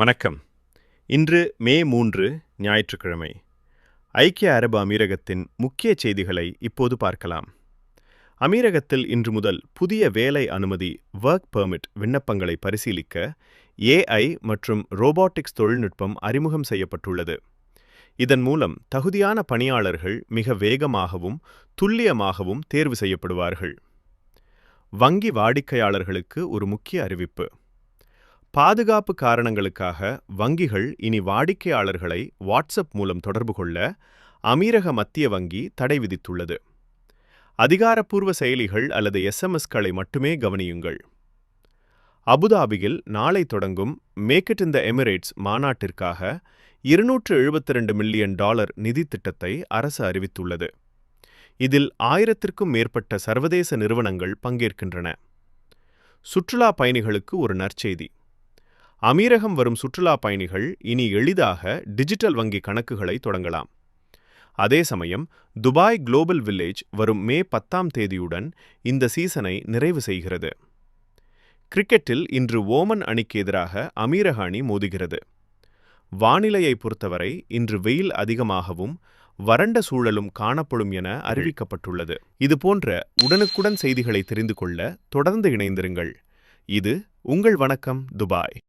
வணக்கம். இன்று மே 3 ஞாயிற்றுக்கிழமை. ஐக்கிய அரபு அமீரகத்தின் முக்கிய செய்திகளை இப்போது பார்க்கலாம். அமீரகத்தில் இன்று முதல் புதிய வேலை அனுமதி ஒர்க் பெர்மிட் விண்ணப்பங்களை பரிசீலிக்க AI மற்றும் ரோபோட்டிக்ஸ் தொழில்நுட்பம் அறிமுகம் செய்யப்பட்டுள்ளது. இதன் மூலம் தகுதியான பணியாளர்கள் மிக வேகமாகவும் துல்லியமாகவும் தேர்வு செய்யப்படுவார்கள். வங்கி வாடிக்கையாளர்களுக்கு ஒரு முக்கிய அறிவிப்பு. பாதுகாப்பு காரணங்களுக்காக வங்கிகள் இனி வாடிக்கையாளர்களை வாட்ஸ்அப் மூலம் தொடர்பு கொள்ள அமீரக மத்திய வங்கி தடை விதித்துள்ளது. அதிகாரப்பூர்வ செயலிகள் அல்லது SMSகளை மட்டுமே கவனியுங்கள். அபுதாபியில் நாளை தொடங்கும் make it in the Emirates மாநாட்டிற்காக $272 மில்லியன் நிதி திட்டத்தை அரசு அறிவித்துள்ளது. இதில் 1000க்கும் மேற்பட்ட சர்வதேச நிறுவனங்கள் பங்கேற்கின்றன. சுற்றுலா பயணிகளுக்கு ஒரு நற்செய்தி. அமீரகம் வரும் சுற்றுலா பயணிகள் இனி எளிதாக டிஜிட்டல் வங்கி கணக்குகளை தொடங்கலாம். அதே சமயம் துபாய் குளோபல் வில்லேஜ் வரும் மே 10ஆம் தேதியுடன் இந்த சீசனை நிறைவு செய்கிறது. கிரிக்கெட்டில் இன்று ஓமன் அணிக்கு எதிராக அமீரக அணி மோதுகிறது. வானிலையை பொறுத்தவரை இன்று வெயில் அதிகமாகவும் வறண்ட சூழலும் காணப்படும் என அறிவிக்கப்பட்டுள்ளது. இதுபோன்ற உடனுக்குடன் செய்திகளை தெரிந்து கொள்ள தொடர்ந்து இணைந்திருங்கள். இது உங்கள் வணக்கம் துபாய்.